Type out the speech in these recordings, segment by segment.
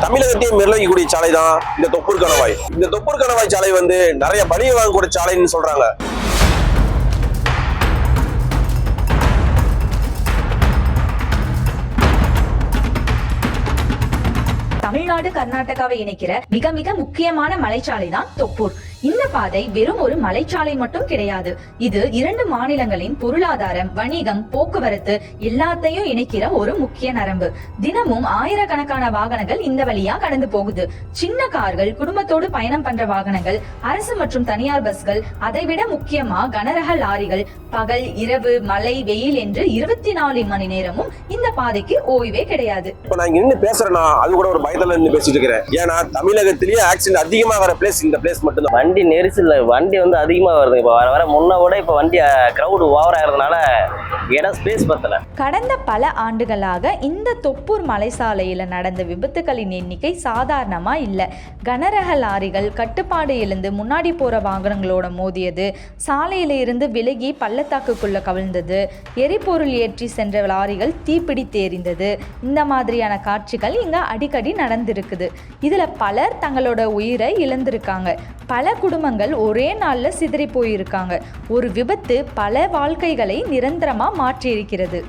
தமிழகத்தையே நிர்வகிக்கக்கூடிய சாலை தான் இந்த தொப்பூர் கணவாய். இந்த தொப்பூர் கணவாய் சாலை வந்து நிறைய பணியை வாங்கக்கூடிய சாலைன்னு சொல்றாங்க. தமிழ்நாடு கர்நாடகாவை இணைக்கிற மிக மிக முக்கியமான மலைச்சாலை தான் தொப்பூர். இந்த பாதை வெறும் ஒரு மலைச்சாலை மட்டும் கிடையாது. இது 2 மாநிலங்களின் பொருளாதாரம், வணிகம், போக்குவரத்து எல்லாத்தையும் இணைக்கிற ஒரு முக்கிய நரம்பு. தினமும் ஆயிரக்கணக்கான வாகனங்கள் இந்த வழியா கடந்து போகுது. சின்ன கார்கள், குடும்பத்தோடு பயணம் பண்ற வாகனங்கள், அரசு மற்றும் தனியார் பஸ்கள், அதைவிட முக்கியமா கனரக லாரிகள் பகல், இரவு, மழை, வெயில் என்று 24 மணி நேரமும் இந்த பாதைக்கு ஓய்வே கிடையாது. இப்ப நான் நின்று பேசுறேன்னா அது கூட ஒரு பயத்துல நின்று பேசிட்டு இருக்கிறேன். ஏன்னா தமிழகத்திலேயே ஆக்சிடென்ட் அதிகமாகிற பிளேஸ் இந்த பிளேஸ் மட்டும் தான். வண்டி நெரிசல், வண்டி வந்து அதிகமா வருது. இப்போ வர முன்ன விட இப்போ வண்டி கிரௌடு ஓவர் ஆகிறதுனால இடம் ஸ்பேஸ் பத்தல. கடந்த பல ஆண்டுகளாக இந்த தொப்பூர் மலைசாலையில நடந்த விபத்துகளின் எண்ணிக்கை சாதாரணமா இல்லை. கனரக லாரிகள் கட்டுப்பாடு இழந்து முன்னாடி போற வாகனங்களோட மோதியது, சாலையில இருந்து விலகி பள்ளத்தாக்குக்குள்ள கவிழ்ந்தது, எரிபொருள் ஏற்றி சென்ற லாரிகள் தீப்பிடித்து எரிந்தது. இந்த மாதிரியான காட்சிகள் இங்க அடிக்கடி நடந்திருக்குது. இதுல பலர் தங்களோட உயிரை இழந்திருக்காங்க. பல குடும்பங்கள் ஒரே நாள்ல சிதறி போயிருக்காங்க. ஒரு விபத்து பல வாழ்க்கைகளை நிரந்தரமா மாற்றி இருக்கிறது.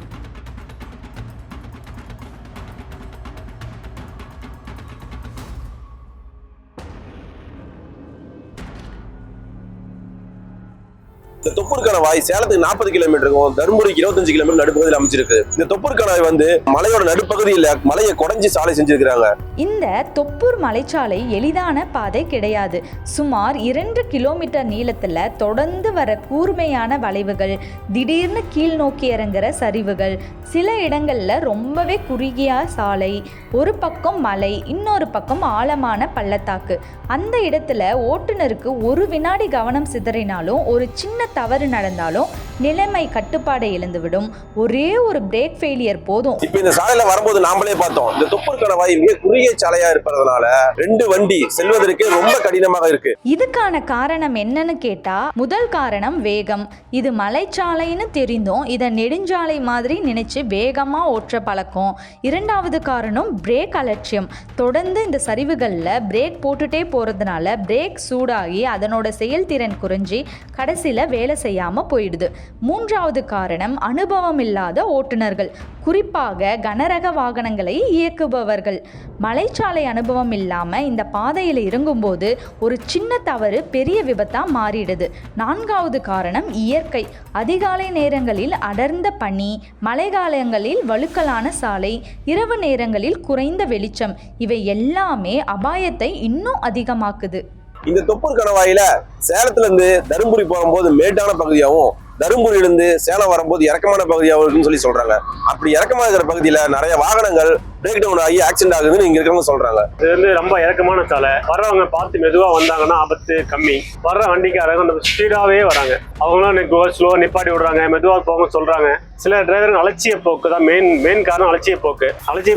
இந்த தொப்பூர் கணவாய் சேலத்துக்கு 40 கிலோமீட்டருக்கும் தருமபுரிக்கு 25 கிலோமீட்டர் நடுப்பகுதியில் அமைச்சிருக்கு. இந்த தொப்பூர் கணவாய் வந்து மலையோட நடுப்பகுதியில் மலையை குறைஞ்சி சாலை செஞ்சிருக்கிறாங்க. இந்த தொப்பூர் மலைச்சாலை எளிதான பாதை கிடையாது. சுமார் 2 கிலோமீட்டர் நீளத்துல தொடர்ந்து வர கூர்மையான வளைவுகள், திடீர்னு கீழ் நோக்கி இறங்குற சரிவுகள், சில இடங்கள்ல ரொம்பவே குறுகிய சாலை, ஒரு பக்கம் மலை, இன்னொரு பக்கம் ஆழமான பள்ளத்தாக்கு. அந்த இடத்துல ஓட்டுநருக்கு ஒரு வினாடி கவனம் சிதறினாலும், ஒரு சின்ன தவறு நடந்தாலும் நிலைமை கட்டுப்பாடை இழந்துவிடும். ஒரே ஒரு பிரேக் ஃபெயிலியர் போதும். இப்ப இந்த சாலையில வரும்போது நாமளே பார்த்தோம், இந்த தொப்பூர் கணவாய் மிக குறுகிய சாலையா இருப்பதனால 2 வண்டி செல்வதற்கு ரொம்ப கடினமாக இருக்கு. இதுக்கான காரணம் என்னன்னு கேட்டா, முதல் காரணம் வேகம். இது மலைச்சாலைன்னு தெரிந்தும் இதை நெடுஞ்சாலை மாதிரி நினைச்சு வேகமா ஓற்ற பழக்கம். இரண்டாவது காரணம் பிரேக் அலட்சியம். தொடர்ந்து இந்த சரிவுகள்ல பிரேக் போட்டுட்டே போறதுனால பிரேக் சூடாகி அதனோட செயல்திறன் குறைஞ்சி கடைசியில வேலை செய்யாம போயிடுது. மூன்றாவது காரணம் அனுபவம் இல்லாத ஓட்டுநர்கள், குறிப்பாக கனரக வாகனங்களை இயக்குபவர்கள். மலைச்சாலை அனுபவம் இல்லாம இந்த பாதையில இறங்கும்போது ஒரு சின்ன தவறு பெரிய விபத்தா மாறிடுது. நான்காவது காரணம் இயற்கை. அதிகாலை நேரங்களில் அடர்ந்த பனி, மழைக்காலங்களில் வழுக்கலான சாலை, இரவு நேரங்களில் குறைந்த வெளிச்சம், இவை எல்லாமே அபாயத்தை இன்னும் அதிகமாக்குது. இந்த தொப்பூர் கணவாயில சேலத்துல இருந்து தருமபுரி போகும்போது மேட்டான பகுதியாகவும், தருமபுரியிலிருந்து சேலம் வரும்போது இறக்கமான பகுதியாகவும் இருக்குன்னு சொல்லி சொல்றாங்க. அப்படி இறக்கமா இருக்கிற பகுதியில நிறைய வாகனங்கள் பிரேக் டவுன் ஆகி ஆக்சிடென்ட் ஆகுதுன்னு இங்க இருக்கிறவங்க சொல்றாங்க. இது வந்து ரொம்ப இறக்கமான சாலை. வர்றவங்க பார்த்து மெதுவா வந்தாங்கன்னா ஆபத்து கம்மி. வர்ற வண்டிக்காரங்க ஸ்பீடாவே வராங்க. அவங்களும் ஸ்லோவா நிப்பாட்டி விடுறாங்க, மெதுவா போக சொல்றாங்க. சில டிரைவர்கள் அலட்சிய போக்கு தான் மெயின் காரணம். அலட்சிய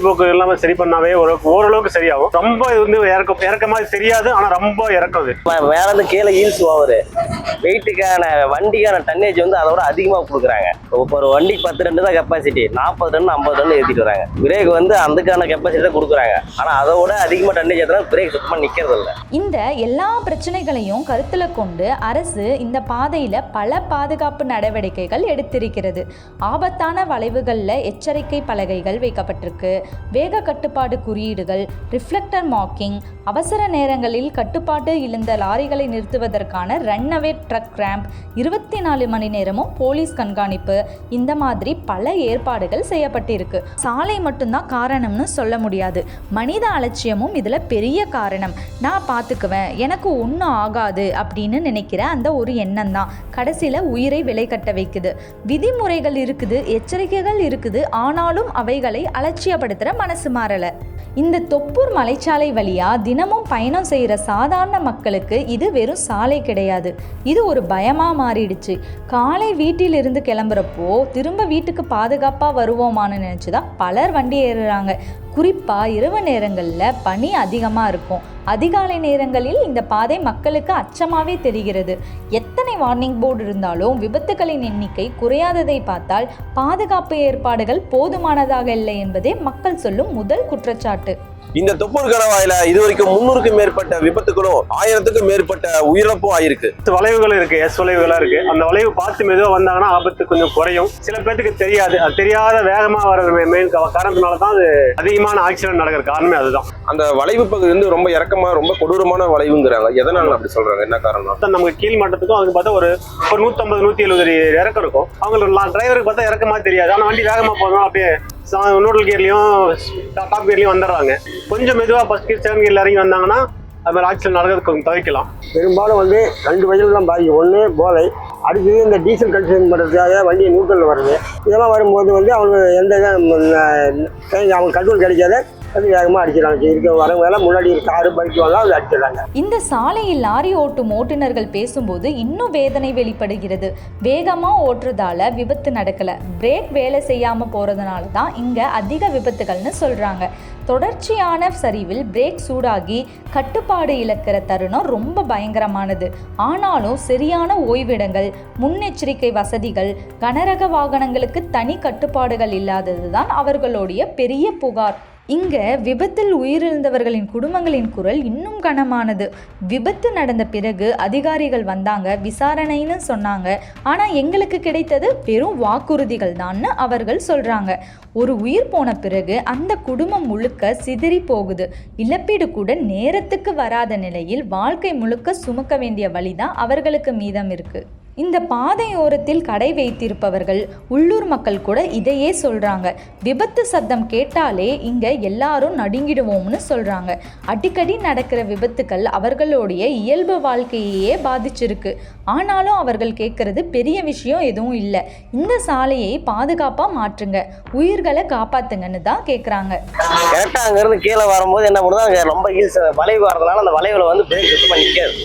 போக்கு இல்லாம சரி பண்ணாவே ஓரளவுக்கு சரியாகும். ரொம்ப இது வந்து இறக்க மாதிரி தெரியாது, ஆனா ரொம்ப இறக்குது. மேல இருந்து கீழே ஈல்ஸ் ஓவர் வெயிட்டுக்கான வண்டிக்கான டன்னேஜ் வந்து அதோட அதிகமாக கொடுக்குறாங்க. இப்போ ஒரு வண்டிக்கு 10 டன் தான் கெப்பாசிட்டி, 40 டன் 50 டன் ஏற்றிட்டு வராங்க. பிரேக் வந்து அதுக்கான கெப்பாசிட்டி தான் கொடுக்குறாங்க. ஆனால் அதோட அதிகமாக டன்னேஜ் ஏற்றினா பிரேக் சுத்தமாக நிற்கிறது இல்லை. இந்த எல்லா பிரச்சனைகளையும் கருத்துல கொண்டு அரசு இந்த பாதையில பல பாதுகாப்பு நடவடிக்கைகள் எடுத்திருக்கிறது. ஆபத்தான வளைவுகளில் எச்சரிக்கை பலகைகள் வைக்கப்பட்டிருக்கு, வேக கட்டுப்பாடு குறியீடுகள், ரிஃப்ளெக்டர் மார்க்கிங், அவசர நேரங்களில் கட்டுப்பாடு இழந்த லாரிகளை நிறுத்துவதற்கான ரன்அவே ட்ரக் ரேம்ப், 24 மணி நேரமும் போலீஸ் கண்காணிப்பு, இந்த மாதிரி பல ஏற்பாடுகள் செய்யப்பட்டிருக்கு. சாலை மட்டும்தான் காரணம்னு சொல்ல முடியாது. மனித அலட்சியமும் இதுல பெரிய காரணம். நான் பார்த்துக்குவேன், எனக்கு ஒன்றும் ஆகாது அப்படின்னு நினைக்கிற அந்த ஒரு எண்ணம் தான் கடைசியில உயிரை விலை கட்ட வைக்குது. விதிமுறைகள் இருக்குது, எச்சரிக்கைகள் இருக்குது, ஆனாலும் அவைகளை அலட்சியப்படுத்துற மனசு மாறல. இந்த தொப்பூர் மலைச்சாலை வழியா தினமும் பயணம் செய்கிற சாதாரண மக்களுக்கு இது வெறும் சாலை கிடையாது, இது ஒரு பயமா மாறிடுச்சு. காலை வீட்டிலிருந்து கிளம்புறப்போ திரும்ப வீட்டுக்கு பாதுகாப்பாக வருவோமான்னு நினச்சிதான் பலர் வண்டி ஏறுறாங்க. குறிப்பாக இரவு நேரங்களில் பனி அதிகமாக இருக்கும். அதிகாலை நேரங்களில் இந்த பாதை மக்களுக்கு அச்சமாகவே தெரிகிறது. எத்தனை வார்னிங் போர்டு இருந்தாலும் விபத்துகளின் எண்ணிக்கை குறையாததை பார்த்தால் பாதுகாப்பு ஏற்பாடுகள் போதுமானதாக இல்லை என்பதே மக்கள் சொல்லும் முதல் குற்றச்சாட்டு. இந்த தொப்பூர் கணவாயில இதுவரைக்கும் 300க்கும் மேற்பட்ட விபத்துகளும் 1000க்கும் மேற்பட்ட உயிரிழப்பும் ஆயிருக்கு. வளைவுகள் இருக்கு, எஸ் வளைவுகளா இருக்கு. அந்த வளைவு பார்த்து மெதுவாக வந்தாங்கன்னா ஆபத்து கொஞ்சம் குறையும். சில பேருக்கு தெரியாது, அது தெரியாத வேகமா வர மெயின் காரணத்தினால தான் அது அதிகமான ஆக்சிடென்ட் நடக்கிற காரணமே அதுதான். அந்த வளைவு பகுதி வந்து ரொம்ப இறக்கமா ரொம்ப கொடூரமான வளைவுங்கிறாங்க. எதனால அப்படி சொல்றாங்க, என்ன காரணம்? நமக்கு கீழ் மட்டத்துக்கும் அதுக்கு பார்த்தா ஒரு 150-170 இறக்கம் இருக்கும். அவங்களுக்கு டிரைவருக்கு பார்த்தா இறக்கமா தெரியாது, ஆனால் வண்டி வேகமா போகணும் அப்படியே நூடல் கியர்லையும் டாப் கியர்லையும் வந்துடுறாங்க. கொஞ்சம் மெதுவாக ஃபர்ஸ்ட் கியர் செகண்ட் கியர்ல இறங்கி வந்தாங்கன்னா அது மாதிரி ஆக்சிடென்ட் நடக்கிறது கொஞ்சம் தவிர்க்கலாம். பெரும்பாலும் வந்து 2 வகையில் தான் பாதிக்கும். ஒன்று போதை, அடுத்தது இந்த டீசல் கன்சூம் பண்ணுறதுக்காக வண்டி நியூட்ரலில் வருது. இதெல்லாம் வரும்போது வந்து அவங்க எந்த அவங்க கண்ட்ரோல் கிடைக்காத அது வேகமாக அடிச்சிடறாங்க. இருக்க வரவங்க முன்னாடி காரு பைக் வாங்க அது அடிச்சிடறாங்க. இந்த சாலையில் லாரி ஓட்டும் ஓட்டுநர்கள் பேசும்போது இன்னும் வேதனை வெளிப்படுகிறது. வேகமாக ஓட்டுறதால விபத்து நடக்கல, பிரேக் வேலை செய்யாமல் போகிறதுனால தான் இங்கே அதிக விபத்துகள்னு சொல்கிறாங்க. தொடர்ச்சியான சரிவில் பிரேக் சூடாகி கட்டுப்பாடு இழக்கிற தருணம் ரொம்ப பயங்கரமானது. ஆனாலும் சரியான ஓய்விடங்கள், முன்னெச்சரிக்கை வசதிகள், கனரக வாகனங்களுக்கு தனி கட்டுப்பாடுகள் இல்லாதது தான் அவர்களுடைய பெரிய புகார். இங்கே விபத்தில் உயிரிழந்தவர்களின் குடும்பங்களின் குரல் இன்னும் கனமானது. விபத்து நடந்த பிறகு அதிகாரிகள் வந்தாங்க, விசாரணைன்னு சொன்னாங்க, ஆனால் எங்களுக்கு கிடைத்தது வெறும் வாக்குறுதிகள் தான்னு அவர்கள் சொல்கிறாங்க. ஒரு உயிர் போன பிறகு அந்த குடும்பம் முழுக்க சிதறி போகுது. இழப்பீடு கூட நேரத்துக்கு வராத நிலையில் வாழ்க்கை முழுக்க சுமக்க வேண்டிய வழிதான் அவர்களுக்கு மீதம் இருக்குது. இந்த பாதையோரத்தில் கடை வைத்திருப்பவர்கள், உள்ளூர் மக்கள் கூட இதையே சொல்கிறாங்க. விபத்து சத்தம் கேட்டாலே இங்கே எல்லாரும் நடுங்கிடுவோம்னு சொல்கிறாங்க. அடிக்கடி நடக்கிற விபத்துக்கள் அவர்களுடைய இயல்பு வாழ்க்கையே பாதிச்சிருக்கு. ஆனாலும் அவர்கள் கேட்குறது பெரிய விஷயம் எதுவும் இல்லை, இந்த சாலையை பாதுகாப்பாக மாற்றுங்க, உயிர்களை காப்பாற்றுங்கன்னு தான் கேட்குறாங்க. கரெக்டாக அங்கேருந்து கீழே வரும்போது என்ன பண்ணுறது, அங்கே ரொம்ப ஹில்ஸ் வளைவு வரதுனால அந்த வளைவில் வந்து பிரேக் சுத்தமாக நிற்காது.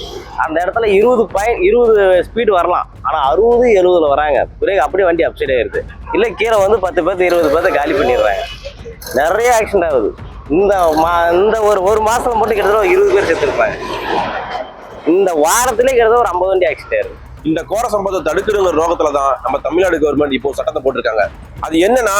அந்த இடத்துல 20 ஸ்பீடு வரலாம், ஆனால் 60-70 வராங்க. பிரேக் அப்படியே வண்டி அப்சைட் ஆகிடுது. இல்லை கீழே வந்து 10 பேர் 20 பேர்த்த காலி பண்ணிடுறாங்க. நிறைய ஆக்சிடென்ட் ஆகுது. இந்த ஒரு மாதம் மட்டும் கிட்டத்தட்ட 20 பேர் செத்துருப்பாங்க. இந்த வாரத்திலே கிட்டத்தட்ட ஒரு 50 வண்டி ஆக்சிடென்ட் ஆயிருக்கு. இந்த கோர சம்பவத்தை தடுக்கணுங்கிற நோக்கத்துல தான் நம்ம தமிழ்நாடு கவர்மெண்ட் இப்போ சட்டத்தை போட்டிருக்காங்க. அது என்னன்னா,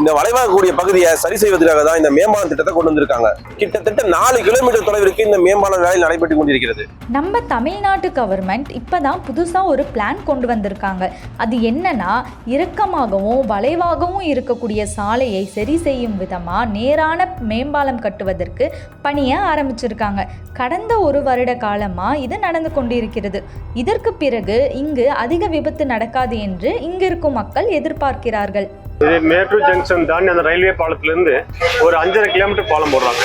இந்த வளைவாகக்கூடிய பகுதியை சரி செய்வதற்காக தான் இந்த மேம்பால திட்டத்தை கொண்டு வந்திருக்காங்க. கிட்டத்தட்ட 4 கிலோமீட்டர் தொலைவிற்கு இந்த மேம்பால வேலை நடைபெற்று கொண்டிருக்கிறது. நம்ம தமிழ்நாட்டு கவர்மெண்ட் இப்போதான் புதுசாக ஒரு பிளான் கொண்டு வந்திருக்காங்க. அது என்னன்னா, இறுக்கமாகவும் வளைவாகவும் இருக்கக்கூடிய சாலையை சரி செய்யும் விதமாக நேரான மேம்பாலம் கட்டுவதற்கு பணியை ஆரம்பிச்சிருக்காங்க. கடந்த 1 வருட காலமாக இது நடந்து கொண்டிருக்கிறது. இதற்கு பிறகு இங்கு அதிக விபத்து நடக்காது என்று இங்கு இருக்கும் மக்கள் எதிர்பார்க்கிறார்கள். இது மேட்டூர் ஜங்ஷன் தாண்டி அந்த ரயில்வே பாலத்திலேருந்து ஒரு 5.5 கிலோமீட்டர் பாலம் போடுறாங்க.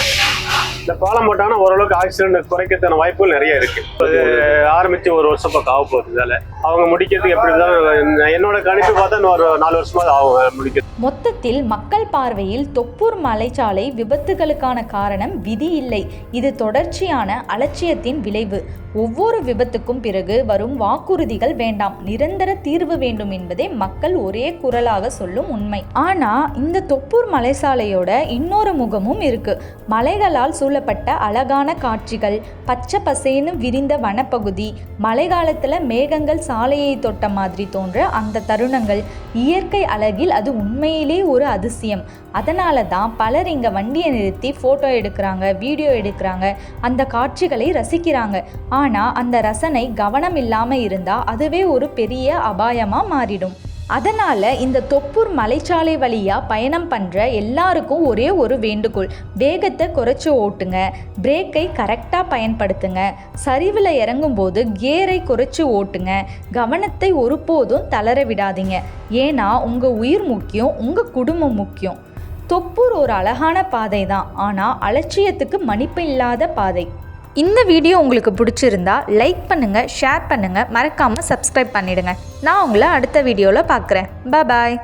இந்த பாலம் போட்டாங்கன்னா ஓரளவுக்கு ஆக்சிடென்ட் குறைக்கிறதுக்கான வாய்ப்புகள் நிறைய இருக்கு. அது ஆரம்பிச்சு 1 வருஷம் பக்கம் ஆக போகுது. இதால அவங்க முடிக்கிறதுக்கு எப்படி தான் என்னோட கணிப்பு பார்த்தா இன்னும் ஒரு 4 வருஷமாவது ஆகும் முடிக்கிறது. மொத்தத்தில் மக்கள் பார்வையில் தொப்பூர் மலைச்சாலை விபத்துகளுக்கான காரணம் விதி இல்லை, இது தொடர்ச்சியான அலட்சியத்தின் விளைவு. ஒவ்வொரு விபத்துக்கும் பிறகு வரும் வாக்குறுதிகள் வேண்டாம், நிரந்தர தீர்வு வேண்டும் என்பதே மக்கள் ஒரே குரலாக சொல்லும் உண்மை. ஆனா இந்த தொப்பூர் மலைச்சாலையோட இன்னொரு முகமும் இருக்கு. மலைகளால் சூழப்பட்ட அழகான காட்சிகள், பச்சை பசேன்னு விரிந்த வனப்பகுதி, மழை காலத்துல மேகங்கள் சாலையை தொட்ட மாதிரி தோன்ற அந்த தருணங்கள், இயற்கை அழகில் அது உண்மையிலே ஒரு அதிசயம். அதனால தான் பலர் இங்கே வண்டியை நிறுத்தி ஃபோட்டோ எடுக்கிறாங்க, வீடியோ எடுக்கிறாங்க, அந்த காட்சிகளை ரசிக்கிறாங்க. ஆனால் அந்த ரசனை கவனம் இல்லாமல் இருந்தால் அதுவே ஒரு பெரிய அபாயமாக மாறிடும். அதனால் இந்த தொப்பூர் மலைச்சாலை வழியாக பயணம் பண்ணுற எல்லாருக்கும் ஒரே ஒரு வேண்டுகோள்: வேகத்தை குறைச்சி ஓட்டுங்க, பிரேக்கை கரெக்டாக பயன்படுத்துங்க, சரிவில் இறங்கும்போது கியரை குறைச்சி ஓட்டுங்க, கவனத்தை ஒருபோதும் தளர விடாதீங்க. ஏன்னா உங்கள் உயிர் முக்கியம், உங்கள் குடும்பம் முக்கியம். தொப்பூர் ஒரு அழகான பாதை தான், ஆனால் அலட்சியத்துக்கு மதிப்பு இல்லாத பாதை. இந்த வீடியோ உங்களுக்கு பிடிச்சிருந்தா லைக் பண்ணுங்கள், ஷேர் பண்ணுங்கள், மறக்காமல் சப்ஸ்கிரைப் பண்ணிடுங்க. நான் உங்களை அடுத்த வீடியோவில் பார்க்குறேன். பாய்.